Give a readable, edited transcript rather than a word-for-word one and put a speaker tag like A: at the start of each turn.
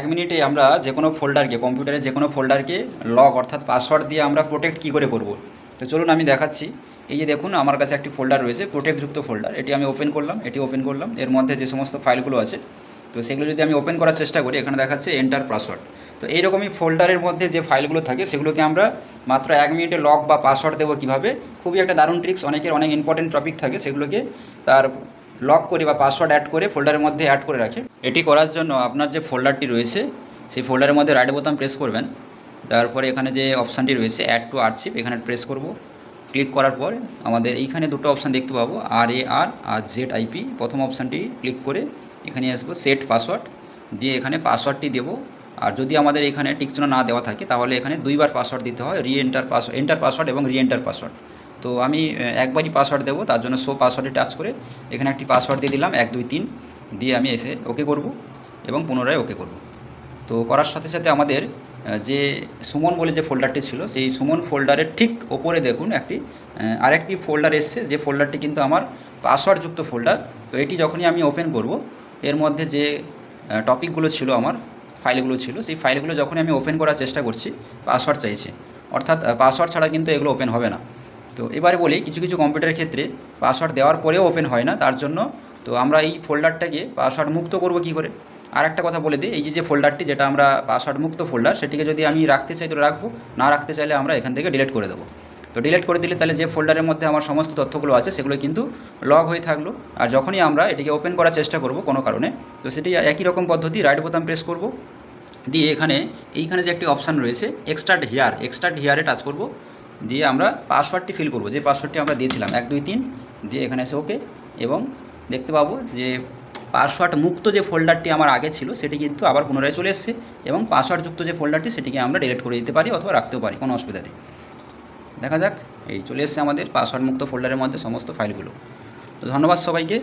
A: এক মিনিটে আমরা যে কোনো ফোল্ডারকে কম্পিউটারে যে কোনো ফোল্ডারকে লক অর্থাৎ পাসওয়ার্ড দিয়ে আমরা প্রোটেক্ট কী করে করব। তো চলুন আমি দেখাচ্ছি। এই যে দেখুন আমার কাছে একটি ফোল্ডার রয়েছে প্রোটেক্টযুক্ত ফোল্ডার, এটি আমি ওপেন করলাম, এর মধ্যে যে সমস্ত ফাইলগুলো আছে তো সেগুলো যদি আমি ওপেন করার চেষ্টা করি এখানে দেখাচ্ছে এন্টার পাসওয়ার্ড। তো এইরকমই ফোল্ডারের মধ্যে যে ফাইলগুলো থাকে সেগুলোকে আমরা মাত্র 1 মিনিটে লক বা পাসওয়ার্ড দেবো কীভাবে, খুবই একটা দারুণ ট্রিক্স। অনেকের অনেক ইম্পর্টেন্ট টপিক থাকে সেগুলোকে তার লক করে বা পাসওয়ার্ড অ্যাড করে ফোল্ডারের মধ্যে অ্যাড করে রাখে। এটি করার জন্য আপনার যে ফোল্ডারটি রয়েছে সেই ফোল্ডারের মধ্যে রাইট বোতাম প্রেস করবেন, তারপরে এখানে যে অপশানটি রয়েছে অ্যাড টু আর্চিভ এখানে প্রেস করব। ক্লিক করার পর আমাদের এইখানে দুটো অপশান দেখতে পাবো, RAR আর ZIP। প্রথম অপশানটি ক্লিক করে এখানে আসবো সেট পাসওয়ার্ড, দিয়ে এখানে পাসওয়ার্ডটি দেবো। আর যদি আমাদের এখানে টিকচিহ্ন না দেওয়া থাকে তাহলে এখানে দুইবার পাসওয়ার্ড দিতে হয়, এন্টার পাসওয়ার্ড এবং রিএন্টার পাসওয়ার্ড। তো আমি একবারই পাসওয়ার্ড দেবো, তার জন্য শো পাসওয়ার্ডে টাচ করে এখানে একটি পাসওয়ার্ড দিয়ে দিলাম 1 2 3, দিয়ে আমি এসে ওকে করব এবং পুনরায় ওকে করব। তো করার সাথে সাথে আমাদের যে সুমন বলে যে ফোল্ডারটি ছিল সেই সুমন ফোল্ডারের ঠিক ওপরে দেখুন একটি আরেকটি ফোল্ডার এসছে, যে ফোল্ডারটি কিন্তু আমার পাসওয়ার্ডযুক্ত ফোল্ডার। তো এটি যখনই আমি ওপেন করব এর মধ্যে যে টপিকগুলো ছিল, আমার ফাইলগুলো ছিল, সেই ফাইলগুলো যখনই আমি ওপেন করার চেষ্টা করছি পাসওয়ার্ড চাইছে, অর্থাৎ পাসওয়ার্ড ছাড়া কিন্তু এগুলো ওপেন হবে না। তো এবারে বলি কিছু কিছু কম্পিউটারের ক্ষেত্রে পাসওয়ার্ড দেওয়ার পরেও ওপেন হয় না, তার জন্য তো আমরা এই ফোল্ডারটাকে পাসওয়ার্ড মুক্ত করব কী করে। আর একটা কথা বলে দিই, এই যে ফোল্ডারটি যেটা আমরা পাসওয়ার্ড মুক্ত ফোল্ডার সেটিকে যদি আমি রাখতে চাই তো রাখবো, না রাখতে চাইলে আমরা এখান থেকে ডিলিট করে দেবো। তো ডিলিট করে দিলে তাহলে যে ফোল্ডারের মধ্যে আমার সমস্ত তথ্যগুলো আছে সেগুলো কিন্তু লগ হয়ে থাকলো। আর যখনই আমরা এটিকে ওপেন করার চেষ্টা করব কোনো কারণে, তো সেটি একই রকম পদ্ধতি, রাইট বোতাম প্রেস করব, দিয়ে এইখানে যে একটি অপশান রয়েছে এক্সট্রাক্ট হিয়ারে টাচ করব, দিয়ে আমরা পাসওয়ার্ডটি ফিল করব, যে পাসওয়ার্ডটি আমরা দিয়েছিলাম 1 2 3, দিয়ে এখানে এসে ওকে। এবং দেখতে পাবো যে পাসওয়ার্ড মুক্ত যে ফোল্ডারটি আমার আগে ছিল সেটি কিন্তু আবার পুনরায় চলে এসেছে, এবং পাসওয়ার্ডযুক্ত যে ফোল্ডারটি সেটিকে আমরা ডিলিট করে দিতে পারি অথবা রাখতেও পারি, কোনো অসুবিধা নেই। দেখা যাক, এই চলে এসেছে আমাদের পাসওয়ার্ড মুক্ত ফোল্ডারের মধ্যে সমস্ত ফাইলগুলো। তো ধন্যবাদ সবাইকে।